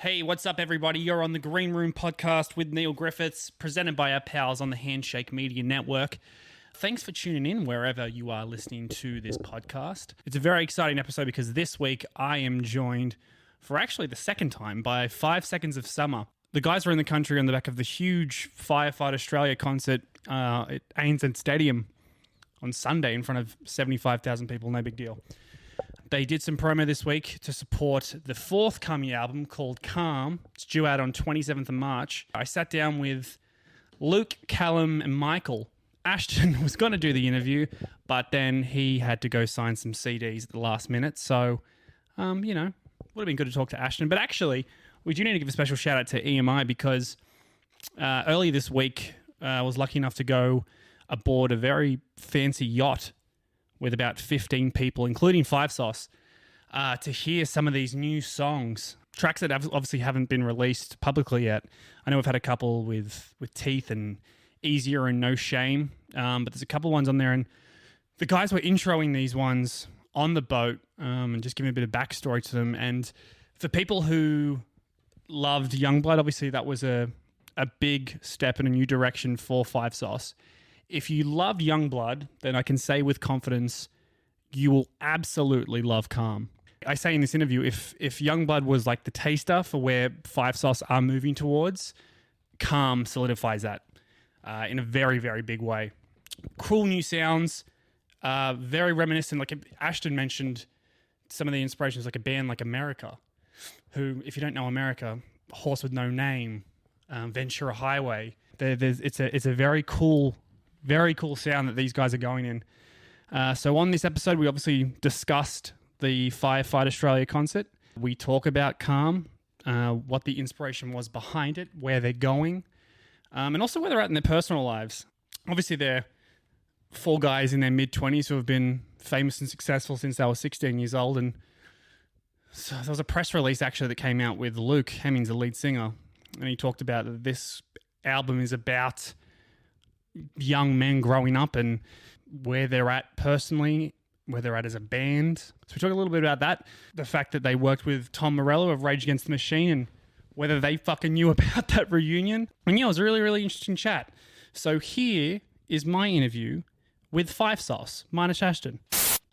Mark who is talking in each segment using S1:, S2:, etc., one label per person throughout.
S1: Hey, what's up, everybody? You're on the Green Room podcast with Neil Griffiths, presented by our pals on the Handshake Media Network. Thanks for tuning in wherever you are listening to this podcast. It's a very exciting episode because this week I am joined for actually the second time by 5 Seconds of Summer. The guys were in the country on the back of the huge Firefight Australia concert at ANZ Stadium on Sunday in front of 75,000 people. No big deal. They did some promo this week to support the forthcoming album called Calm. It's due out on 27th of March. I sat down with Luke, Callum, and Michael. Ashton was going to do the interview, but then he had to go sign some CDs at the last minute. So, would have been good to talk to Ashton. But actually, we do need to give a special shout out to EMI because earlier this week, I was lucky enough to go aboard a very fancy yacht with about 15 people, including Five Sauce, to hear some of these new songs. Tracks that obviously haven't been released publicly yet. I know we've had a couple with Teeth and Easier and No Shame, but there's a couple ones on there, and the guys were introing these ones on the boat and just giving a bit of backstory to them. And for people who loved Youngblood, obviously that was a big step in a new direction for Five Sauce. If you loved Youngblood, then I can say with confidence, you will absolutely love Calm. I say in this interview, if Youngblood was like the taster for where Five Sauce are moving towards, Calm solidifies that in a very, very big way. Cool new sounds, very reminiscent. Like Ashton mentioned, some of the inspirations, like a band like America, who, if you don't know America, Horse with No Name, Ventura Highway. It's a very cool sound that these guys are going in. So on this episode, we obviously discussed the Firefight Australia concert. We talk about Calm, what the inspiration was behind it, where they're going, and also where they're at in their personal lives. Obviously, they're four guys in their mid-20s who have been famous and successful since they were 16 years old. And so there was a press release actually that came out with Luke Hemmings, the lead singer, and he talked about that this album is about young men growing up and where they're at personally, where they're at as a band. So we talk a little bit about that, the fact that they worked with Tom Morello of Rage Against the Machine and whether they fucking knew about that reunion. And yeah, it was a really, really interesting chat. So here is my interview with Five Sauce, minus Ashton.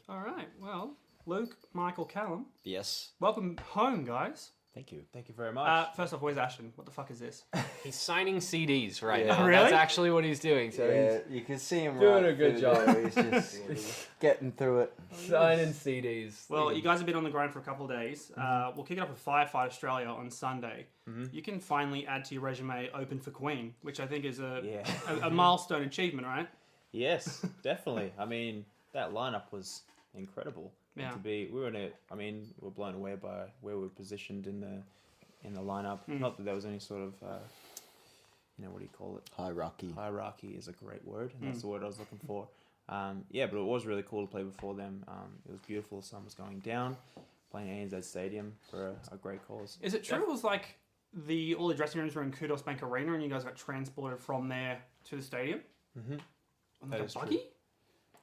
S1: All right, well, Luke, Michael, Callum.
S2: Yes.
S1: Welcome home, guys.
S2: Thank you. Thank you very much.
S1: First off, where's Ashton? What the fuck is this?
S3: He's signing CDs right
S2: Yeah.
S3: now.
S1: Really?
S3: That's actually what he's doing. So
S2: Yeah, you can see him
S3: doing
S2: right
S3: a good
S2: through
S3: job.
S2: there. He's just getting through it.
S3: he's signing CDs.
S1: Well, you guys have been on the grind for a couple of days. We'll kick it off with Firefight Australia on Sunday. You can finally add to your resume Open for Queen, which I think is a milestone achievement, right?
S2: Yes, definitely. I mean, that lineup was incredible.
S1: Yeah.
S2: And we were blown away by where we were positioned in the lineup. Not that there was any sort of, what do you call it?
S4: Hierarchy.
S2: Hierarchy is a great word, and that's the word I was looking for. But it was really cool to play before them. It was beautiful. The sun was going down. Playing ANZ Stadium for a great cause.
S1: Is it true it was like all the dressing rooms were in Kudos Bank Arena and you guys got transported from there to the stadium?
S2: Mm-hmm.
S1: On
S2: That
S1: like
S2: is
S1: a buggy?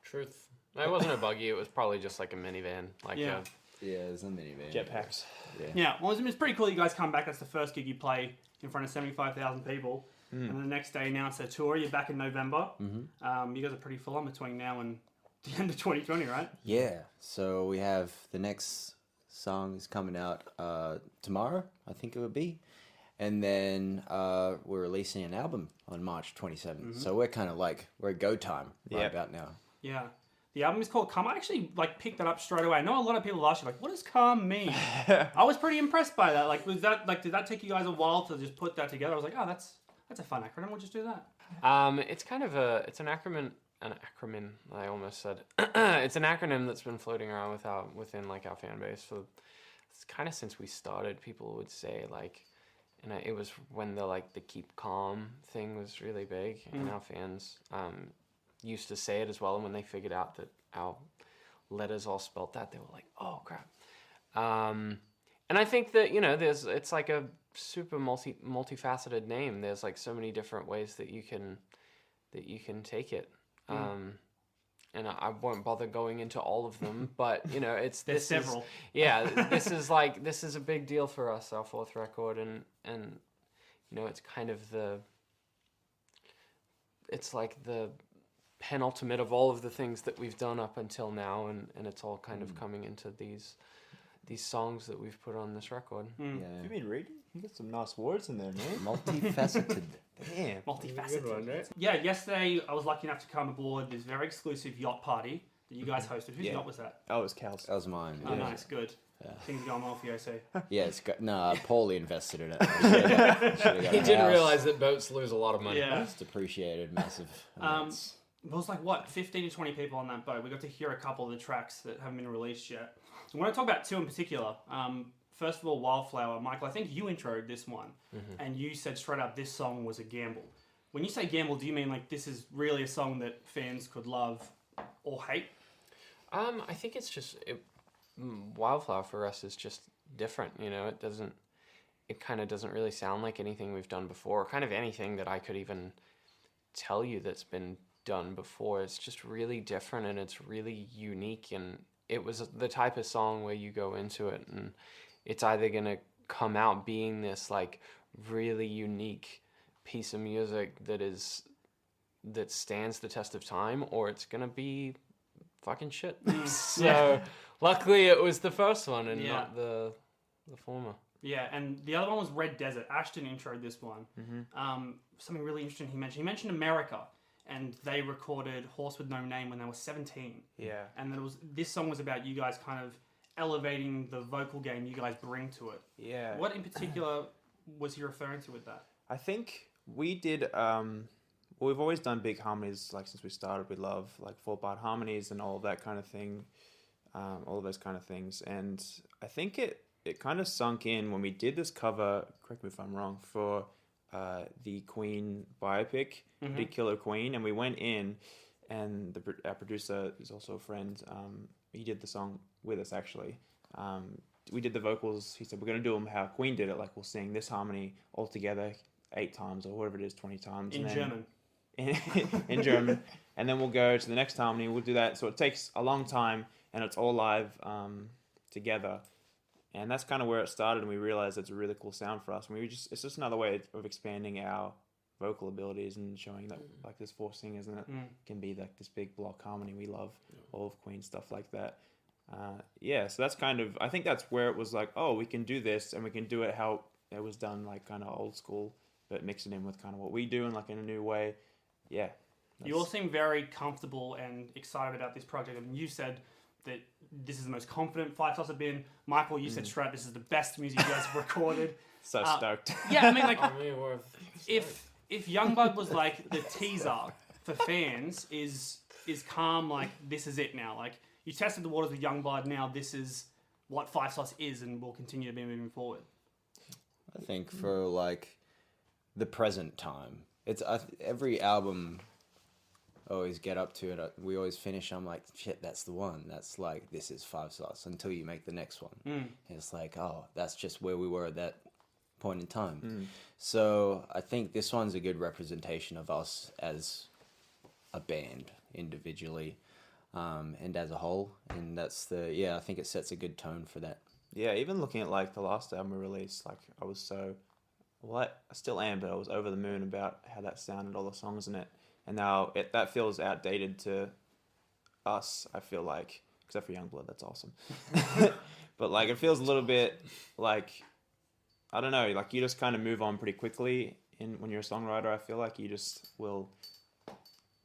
S3: Truth. It wasn't a buggy. It was probably just like a minivan.
S1: Yeah.
S4: Yeah, it's a minivan.
S2: Jetpacks.
S1: Yeah, well, it's pretty cool you guys come back. That's the first gig you play in front of 75,000 people. And then the next day announce a tour. You're back in November. You guys are pretty full on between now and the end of 2020, right?
S4: Yeah, so we have the next song is coming out tomorrow, I think it would be. And then we're releasing an album on March 27th. So we're kind of like, we're at go time right about now.
S1: Yeah. The album is called Calm. I actually picked that up straight away. I know a lot of people ask you what does Calm mean? I was pretty impressed by that. Did that take you guys a while to just put that together? I was like, oh, that's a fun acronym. We'll just do that.
S3: It's kind of it's an acronym. I almost said it's an acronym that's been floating around within our fan base. So it's kind of since we started. People would say it was when the keep calm thing was really big, and our fans used to say it as well. And when they figured out that our letters all spelt that, they were like, "Oh crap!" And I think that it's like a super multifaceted name. There's so many different ways that you can take it. and I won't bother going into all of them, but you know,
S1: There's several.
S3: This is a big deal for us, our fourth record, and you know, it's kind of it's like the penultimate of all of the things that we've done up until now, and it's all kind of coming into these songs that we've put on this record.
S2: Yeah. Have you been reading? You got some nice words in there, man.
S4: Multifaceted.
S2: Damn.
S1: Multifaceted.
S3: Good one, right?
S1: Yeah, yesterday I was lucky enough to come aboard this very exclusive yacht party that you guys hosted. Whose
S2: Yeah.
S1: yacht was that?
S2: Oh, it was Cal's.
S4: That was mine.
S1: Oh, nice, good.
S4: Yeah.
S1: Things are going well for you, I see.
S4: Yeah, it's got, no, Paulie invested in it. Should've got
S3: He
S4: a
S3: didn't
S4: house.
S3: realize that boats lose a lot of money.
S1: Yeah.
S4: It's depreciated massive amounts.
S1: There was like, what, 15 to 20 people on that boat. We got to hear a couple of the tracks that haven't been released yet. So I want to talk about two in particular. First of all, Wildflower. Michael, I think you introed this one, and you said straight up this song was a gamble. When you say gamble, do you mean like this is really a song that fans could love or hate?
S3: I think it's just Wildflower for us is just different. You know, it kind of doesn't really sound like anything we've done before, or kind of anything that I could even tell you that's been done before. It's just really different, and it's really unique, and it was the type of song where you go into it and it's either gonna come out being this like really unique piece of music that stands the test of time, or it's gonna be fucking shit. So luckily it was the first one and not the former.
S1: Yeah, and the other one was Red Desert. Ashton introed this one. Something really interesting he mentioned America, and they recorded Horse with No Name when they were 17.
S2: Yeah.
S1: And this song was about you guys kind of elevating the vocal game you guys bring to it.
S2: Yeah.
S1: What in particular was he referring to with that?
S2: I think we did. We've always done big harmonies, like since we started. We love like 4-part harmonies and all of that kind of thing, all of those kind of things. And I think it kind of sunk in when we did this cover. Correct me if I'm wrong. For the Queen biopic, Big Killer Queen, and we went in, and our producer is also a friend. He did the song with us actually. We did the vocals. He said we're gonna do them how Queen did it. Like we'll sing this harmony all together 8 times or whatever it is, 20 times
S1: In German.
S2: in German, and then we'll go to the next harmony. We'll do that. So it takes a long time, and it's all live together. And that's kind of where it started, and we realized it's a really cool sound for us. And it's just another way of expanding our vocal abilities and showing that like there's 4 singers and it can be like this big block harmony. We love all of Queen stuff like that. So that's kind of, I think that's where it was like, oh, we can do this, and we can do it how it was done, like kind of old school, but mix it in with kind of what we do and like in a new way. Yeah.
S1: You all seem very comfortable and excited about this project. I mean, you said that this is the most confident Five Sauce have been. Michael, you said straight, this is the best music you guys have recorded.
S2: So stoked.
S1: Yeah, I mean, like,
S3: We're
S1: if Youngblood was like the teaser for fans, is Calm like this is it now? Like you tested the waters with Youngblood, now this is what Five Sauce is and will continue to be moving forward.
S4: I think for like the present time, it's every album I always get up to it. We always finish. I'm like, shit, that's the one. That's like, this is Five Sauce until you make the next one. And it's like, oh, that's just where we were at that point in time. So I think this one's a good representation of us as a band individually and as a whole. And that's I think it sets a good tone for that.
S2: Yeah, even looking at like the last album we released, like I was so, I still am, but I was over the moon about how that sounded, all the songs in it. And now that feels outdated to us, I feel like, except for Youngblood, that's awesome. But like it feels a little bit like, I don't know, like you just kind of move on pretty quickly when you're a songwriter. I feel like you just will,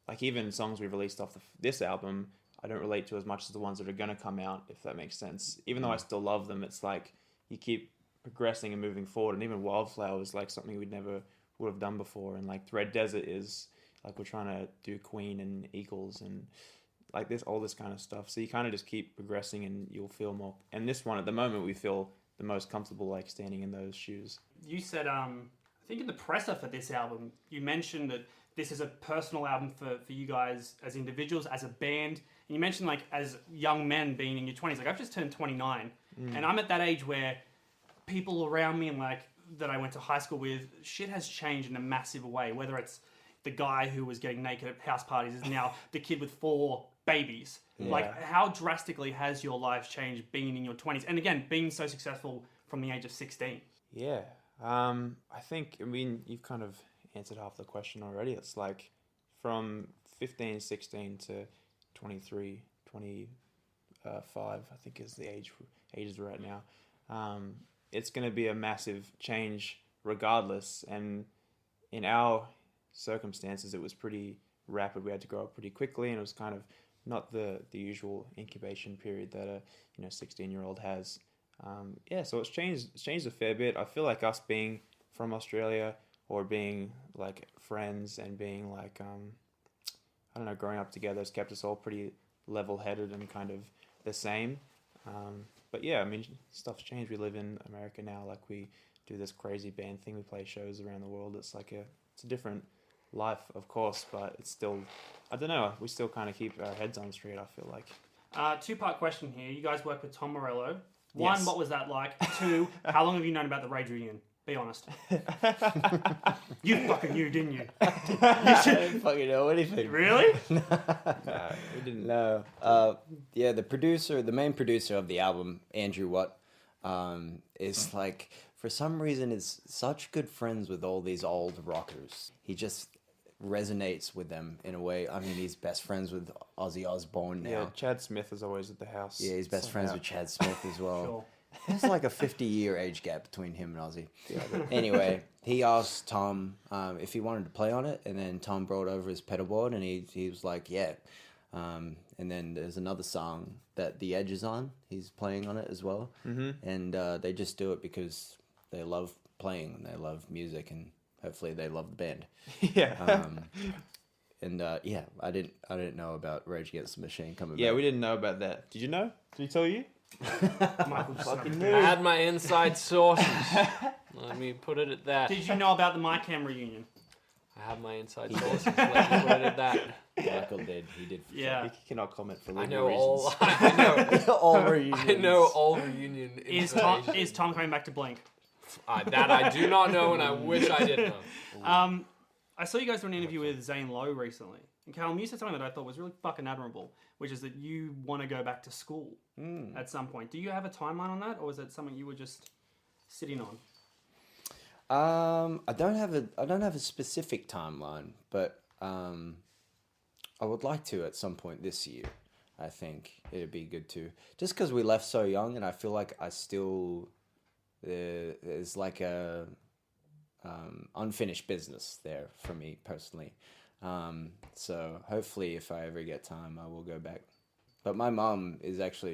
S2: like even songs we've released off this album, I don't relate to as much as the ones that are going to come out, if that makes sense. Even though I still love them, it's like you keep progressing and moving forward. And even Wildflower is like something we'd never would have done before. And like Red Desert is like we're trying to do Queen and Eagles and like all this kind of stuff. So you kind of just keep progressing and you'll feel more. And this one at the moment we feel the most comfortable like standing in those shoes.
S1: You said, I think in the presser for this album, you mentioned that this is a personal album for you guys as individuals, as a band. And you mentioned like as young men being in your 20s. Like I've just turned 29 and I'm at that age where people around me and like that I went to high school with, shit has changed in a massive way. Whether it's the guy who was getting naked at house parties is now the kid with 4 babies. Like, how drastically has your life changed being in your 20s? And again, being so successful from the age of 16.
S2: Yeah. I mean, you've kind of answered half the question already. It's like from 15, 16 to 23, 25, I think is the ages we're at now. It's going to be a massive change regardless. And in our circumstances, it was pretty rapid. We had to grow up pretty quickly, and it was kind of not the usual incubation period that a 16-year-old has. So it's changed a fair bit. I feel like us being from Australia or being like friends and being like I don't know, growing up together has kept us all pretty level-headed and kind of the same. But yeah, I mean, stuff's changed. We live in America now. Like, we do this crazy band thing. We play shows around the world. It's like it's a different life, of course, but it's still, I don't know, we still kind of keep our heads on straight, I feel like.
S1: Two-part question here. You guys work with Tom Morello. One,
S2: Yes.
S1: what was that like? Two, how long have you known about the Rage Reunion? Be honest. You fucking knew, didn't you?
S4: I didn't fucking know anything.
S1: Really?
S2: No, we didn't.
S4: No. The main producer of the album, Andrew Watt, is like, for some reason, is such good friends with all these old rockers. He just resonates with them in a way. I mean, he's best friends with Ozzy Osbourne now.
S2: Yeah, Chad Smith is always at the house.
S4: Yeah, he's best friends with Chad Smith as well.
S1: Sure.
S4: There's like a 50-year age gap between him and Ozzy. Anyway, he asked Tom if he wanted to play on it, and then Tom brought over his pedal board, and he was like, yeah. And then there's another song that The Edge is on. He's playing on it as well. Mm-hmm. And they just do it because they love playing and they love music, and hopefully they love the band.
S2: Yeah.
S4: I didn't know about Rage Against the Machine coming
S2: Yeah,
S4: back.
S2: we didn't know about that. Did you know? Did he tell you?
S1: Michael fucking
S3: I had my inside sources. Let me put it at that.
S1: Did you know about the My Cam reunion?
S3: I have my inside sources. Let me put it at that.
S4: Michael did. He did.
S1: Yeah.
S2: He cannot comment for
S3: I
S2: legal
S3: know
S2: reasons.
S3: all. I know.
S4: All reunions.
S3: I know all reunion.
S1: Is
S3: information.
S1: Tom coming back to Blink?
S3: That I do not know, and I wish I did know.
S1: I saw you guys do an interview with Zane Lowe recently. And Callum, you said something that I thought was really fucking admirable, which is that you want to go back to school at some point. Do you have a timeline on that, or is it something you were just sitting on?
S4: I don't have a specific timeline, but I would like to at some point this year. I think it'd be good to, just because we left so young, and I feel like I still there's like a unfinished business there for me personally. So hopefully, if I ever get time, I will go back. But my mom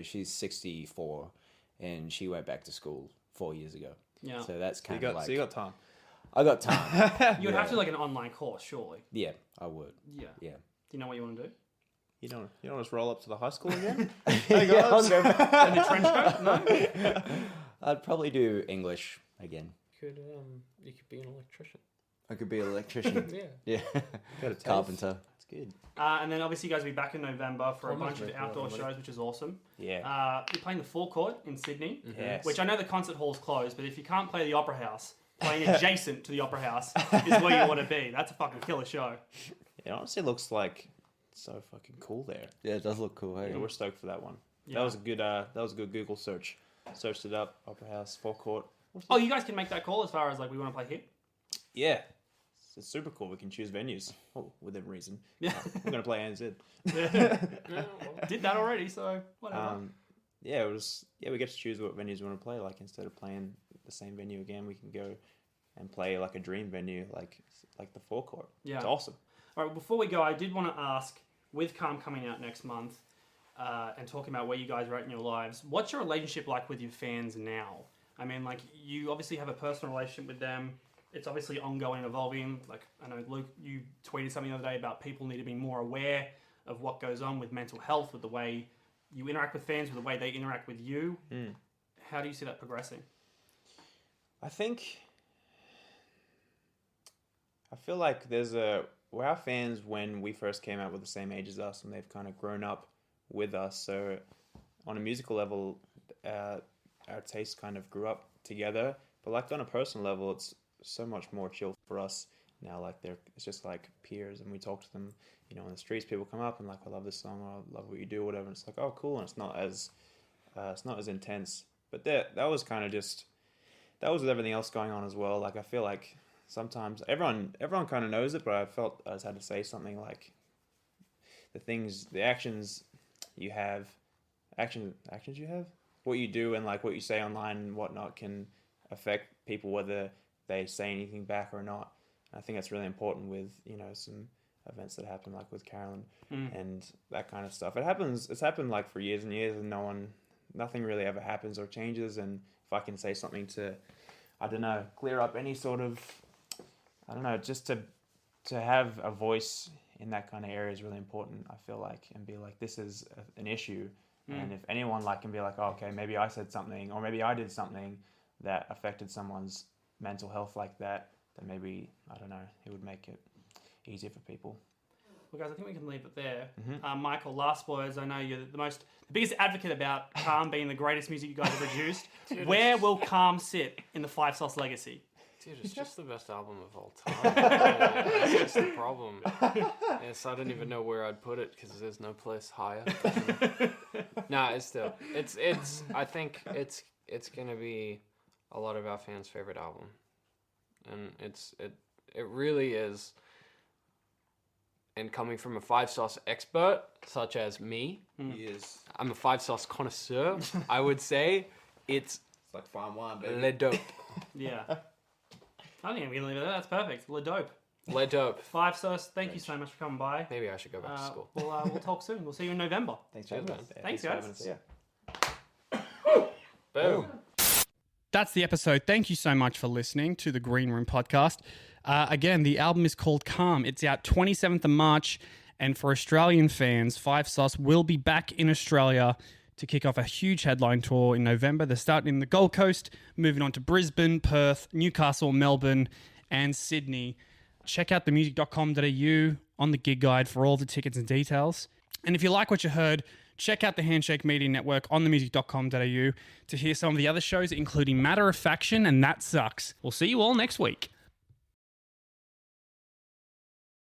S4: she's 64, and she went back to school 4 years ago.
S1: Yeah.
S4: So that's kind of like.
S2: So you got time.
S4: I got time.
S1: You would have to do like an online course, surely.
S4: Yeah, I would.
S1: Yeah.
S4: Yeah.
S1: Do you know what you want to do?
S2: You don't just roll up to the high school again?
S4: Yeah, I'll go back.
S1: In the trench coat? No?
S4: I'd probably do English again.
S3: You could be an electrician.
S4: I could be an electrician.
S3: Yeah.
S4: Yeah.
S2: Got a taste.
S4: Carpenter.
S2: That's good.
S1: And then obviously you guys will be back in November for a
S3: Almost
S1: bunch of
S3: ready for
S1: outdoor
S3: everybody.
S1: shows, which is awesome.
S2: Yeah.
S1: You're playing the Forecourt in Sydney,
S2: Yes.
S1: which I know the concert hall's closed, but if you can't play the Opera House, playing adjacent to the Opera House is where you want to be. That's a fucking killer show.
S2: It honestly looks like so fucking cool there.
S4: Yeah, it does look cool. Hey?
S2: Yeah, we're stoked for that one.
S1: Yeah.
S2: That was a good Google search. Searched it up. Opera House, Forecourt.
S1: Oh, you guys can make that call as far as like we want to play here?
S2: Yeah. It's super cool. We can choose venues. Oh, within reason.
S1: Yeah.
S2: We're gonna play ANZ.
S1: Did that already, so whatever.
S2: We get to choose what venues we want to play. Like, instead of playing the same venue again, we can go and play like a dream venue, like the Forecourt.
S1: Yeah.
S2: It's awesome.
S1: All right, before we go, I did want to ask, with Calm coming out next month and talking about where you guys are at in your lives, what's your relationship like with your fans now? I mean, like, you obviously have a personal relationship with them. It's obviously ongoing and evolving. Like, I know, Luke, you tweeted something the other day about people need to be more aware of what goes on with mental health, with the way you interact with fans, with the way they interact with you. How do you see that progressing?
S2: I feel like we're our fans when we first came out with the same age as us, and they've kind of grown up with us. So on a musical level, our tastes kind of grew up together. But like on a personal level, it's so much more chill for us now like it's just like peers, and we talk to them, you know, on the streets. People come up and like, I love this song, or I love what you do, whatever. And it's like, oh, cool, and it's not as intense. But that was kind of just, that was with everything else going on as well. Like I feel like sometimes everyone kind of knows it, but I felt I just had to say something like the actions you have, what you do and like what you say online and whatnot can affect people whether they say anything back or not. And I think that's really important with, you know, some events that happen like with Carolyn and that kind of stuff. It's happened like for years and years, and nothing really ever happens or changes. And if I can say something to, I don't know, clear up any sort of, I don't know, just to have a voice in that kind of area is really important, I feel like, and be like, this is an issue. And if anyone like can be like, oh, okay, maybe I said something, or maybe I did something that affected someone's mental health like that, then maybe, I don't know, it would make it easier for people.
S1: Well, guys, I think we can leave it there. Michael, last words. I know you're the biggest advocate about Calm being the greatest music you guys have produced. Where will Calm sit in the Five Sauce legacy?
S3: Dude, it's just the best album of all time. That's just the problem. Yes, I don't even know where I'd put it because there's no place higher. Nah, it's still, I think it's gonna be a lot of our fans' favorite album, and it really is. And coming from a Five Sauce expert such as me, I'm a Five Sauce connoisseur. I would say it's
S4: like fine wine, baby.
S3: le dope.
S1: Yeah. I think I'm going to leave it there. That's perfect. Le dope.
S3: Le dope.
S1: Five Sauce, thank you so much for coming by.
S3: Maybe I should go back to school.
S1: We'll talk soon. We'll see you in November.
S4: Thanks for having us.
S1: Thanks, guys.
S3: Boom.
S1: That's the episode. Thank you so much for listening to the Green Room podcast. Again, the album is called Calm. It's out 27th of March. And for Australian fans, Five Sauce will be back in Australia to kick off a huge headline tour in November. They're starting in the Gold Coast, moving on to Brisbane, Perth, Newcastle, Melbourne, and Sydney. Check out themusic.com.au on the gig guide for all the tickets and details. And if you like what you heard, check out the Handshake Media Network on themusic.com.au to hear some of the other shows, including Matter of Faction and That Sucks. We'll see you all next week.